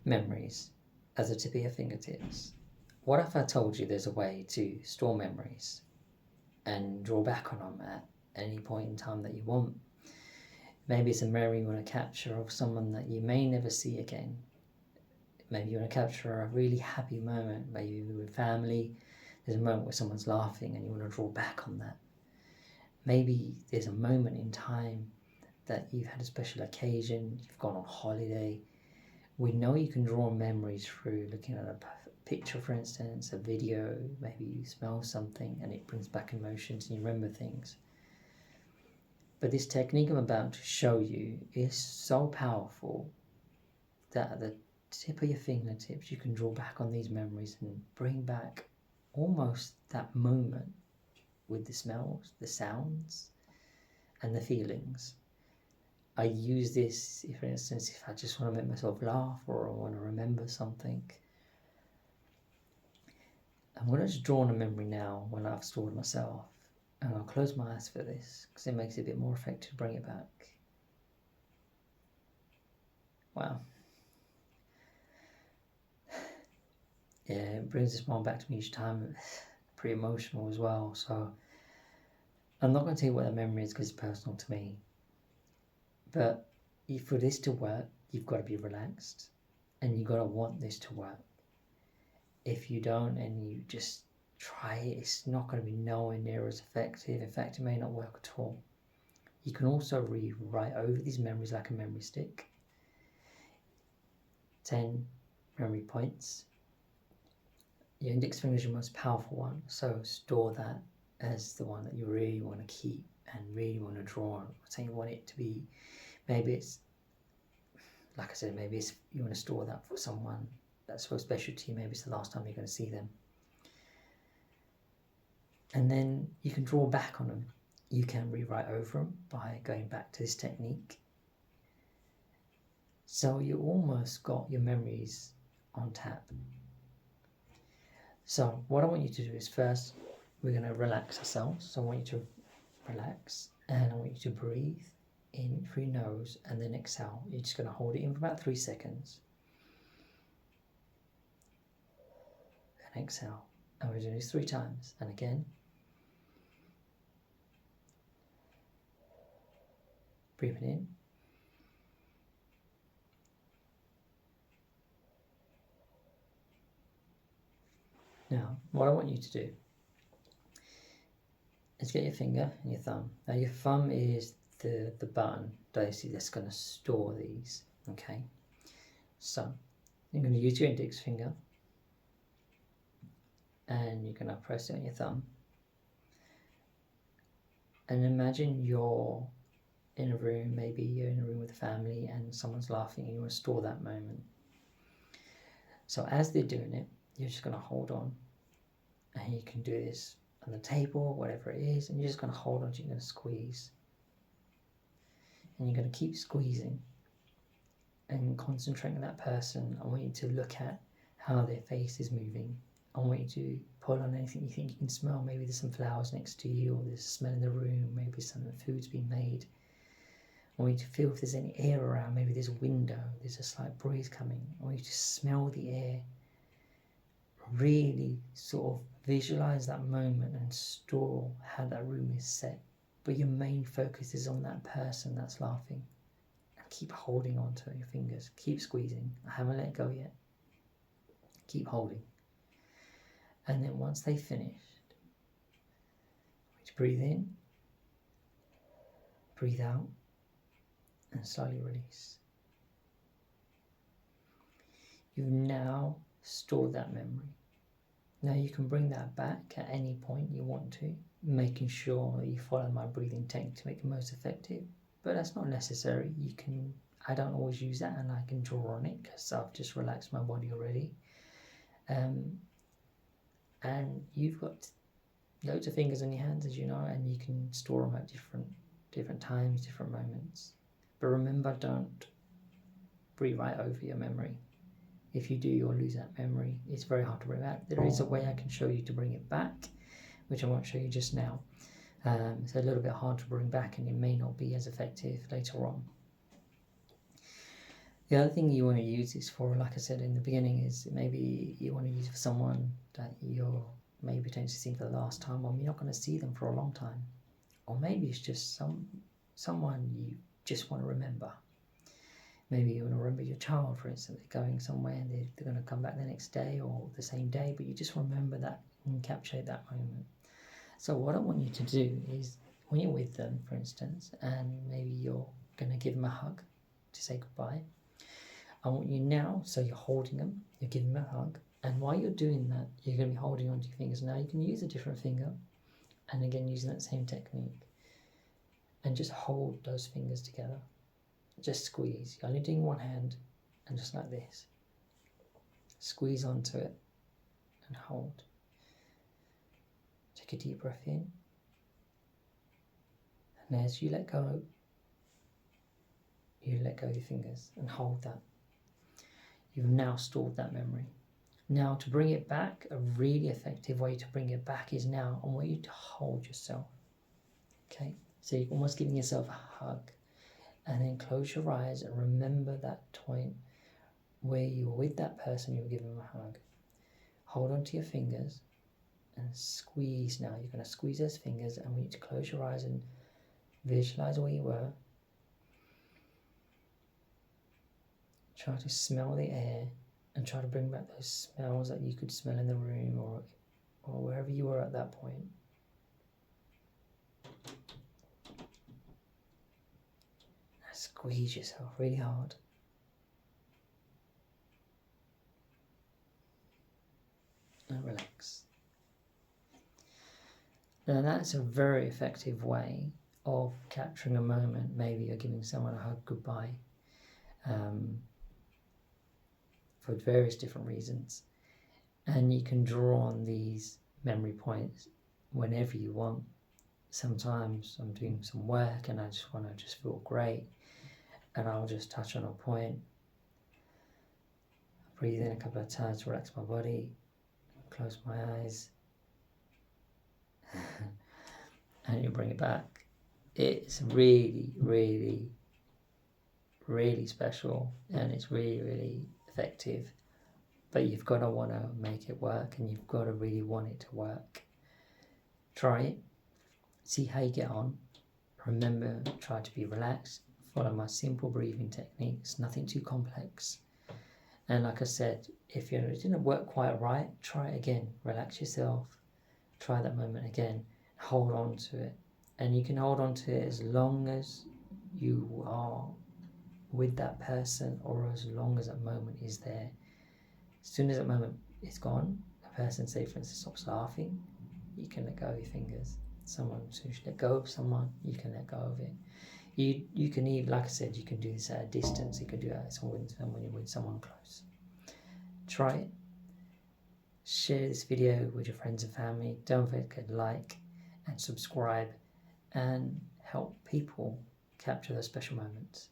memories at the tip of your fingertips. What if I told you there's a way to store memories and draw back on them at any point in time that you want? Maybe it's a memory you want to capture of someone that you may never see again. Maybe you want to capture a really happy moment, maybe with family. There's a moment where someone's laughing and you want to draw back on that. Maybe there's a moment in time that you've had a special occasion, you've gone on holiday. We know you can draw memories through looking at a picture, for instance, a video, maybe you smell something and it brings back emotions and you remember things. But this technique I'm about to show you is so powerful that at the tip of your fingertips you can draw back on these memories and bring back almost that moment with the smells, the sounds, and the feelings. I use this, for instance, if I just want to make myself laugh or I want to remember something. I'm going to just draw on a memory now when I've stored myself, and I'll close my eyes for this because it makes it a bit more effective to bring it back. Wow. Yeah, it brings this one back to me each time. It's pretty emotional as well. So I'm not going to tell you what the memory is because it's personal to me. But for this to work, you've got to be relaxed and you've got to want this to work. If you don't and you just try it, it's not going to be nowhere near as effective. In fact, it may not work at all. You can also rewrite over these memories like a memory stick. 10 memory points. Your index finger is your most powerful one, so store that as the one that you really want to keep and really want to draw on. So you want it to be, maybe it's, like I said, maybe it's you want to store that for someone that's so special to you. Maybe it's the last time you're going to see them. And then you can draw back on them. You can rewrite over them by going back to this technique. So you almost got your memories on tap. So what I want you to do is first, we're going to relax ourselves. So I want you to relax and I want you to breathe in through your nose and then exhale. You're just going to hold it in for about 3 seconds. And exhale. And we're doing this 3 times. And again. Breathing in. Now, what I want you to do is get your finger and your thumb. Now your thumb is the button basically that's going to store these, okay? So you're going to use your index finger and you're going to press it on your thumb. And imagine you're in a room, maybe you're in a room with a family and someone's laughing and you want to store that moment. So as they're doing it, you're just going to hold on. And you can do this on the table, whatever it is, and you're just going to hold on, you're going to squeeze. And you're going to keep squeezing and concentrating on that person. I want you to look at how their face is moving. I want you to pull on anything you think you can smell. Maybe there's some flowers next to you, or there's a smell in the room, maybe some food's being made. I want you to feel if there's any air around, maybe there's a window, there's a slight breeze coming. I want you to smell the air. Really sort of visualize that moment and store how that room is set. But your main focus is on that person that's laughing. And keep holding on to your fingers. Keep squeezing. I haven't let go yet. Keep holding. And then once they've finished, breathe in, breathe out, and slowly release. You've now stored that memory. Now you can bring that back at any point you want to, making sure that you follow my breathing technique to make it most effective. But that's not necessary. I don't always use that, and I can draw on it because I've just relaxed my body already. And you've got loads of fingers on your hands, as you know, and you can store them at different times, different moments. But remember, don't rewrite over your memory. If you do, you'll lose that memory. It's very hard to bring back. There is a way I can show you to bring it back, which I won't show you just now. It's a little bit hard to bring back and it may not be as effective later on. The other thing you want to use this for, like I said in the beginning, is maybe you want to use it for someone that you're maybe potentially seeing for the last time, or you're not going to see them for a long time. Or maybe it's just someone you just want to remember. Maybe you want to remember your child, for instance, they're going somewhere and they're going to come back the next day or the same day, but you just remember that and capture that moment. So what I want you to do is, when you're with them, for instance, and maybe you're going to give them a hug to say goodbye, I want you now, so you're holding them, you're giving them a hug, and while you're doing that, you're going to be holding onto your fingers. Now you can use a different finger, and again using that same technique, and just hold those fingers together. Just squeeze. You're only doing one hand, and just like this. Squeeze onto it and hold. Take a deep breath in. And as you let go of your fingers and hold that. You've now stored that memory. Now to bring it back, a really effective way to bring it back is now I want you to hold yourself. Okay? So you're almost giving yourself a hug. And then close your eyes and remember that point where you were with that person, you were giving them a hug. Hold on to your fingers and squeeze now. You're going to squeeze those fingers, and we need to close your eyes and visualize where you were. Try to smell the air and try to bring back those smells that you could smell in the room or wherever you were at that point. Squeeze yourself really hard. And relax. Now that's a very effective way of capturing a moment. Maybe you're giving someone a hug goodbye for various different reasons. And you can draw on these memory points whenever you want. Sometimes I'm doing some work and I just want to feel great, and I'll just touch on a point, breathe in a couple of times to relax my body, close my eyes, and you bring it back. It's really, really, really special, and it's really, really effective. But you've got to want to make it work, and you've got to really want it to work. Try it. See how you get on. Remember, try to be relaxed. Follow my simple breathing techniques, nothing too complex. And like I said, if it didn't work quite right, try it again. Relax yourself. Try that moment again. Hold on to it. And you can hold on to it as long as you are with that person, or as long as that moment is there. As soon as that moment is gone, a person, say for instance, stops laughing, you can let go of your fingers. Someone, as soon as you let go of someone, you can let go of it. You can even, like I said, you can do this at a distance. You can do that when you're with someone close. Try it. Share this video with your friends and family. Don't forget to like and subscribe and help people capture those special moments.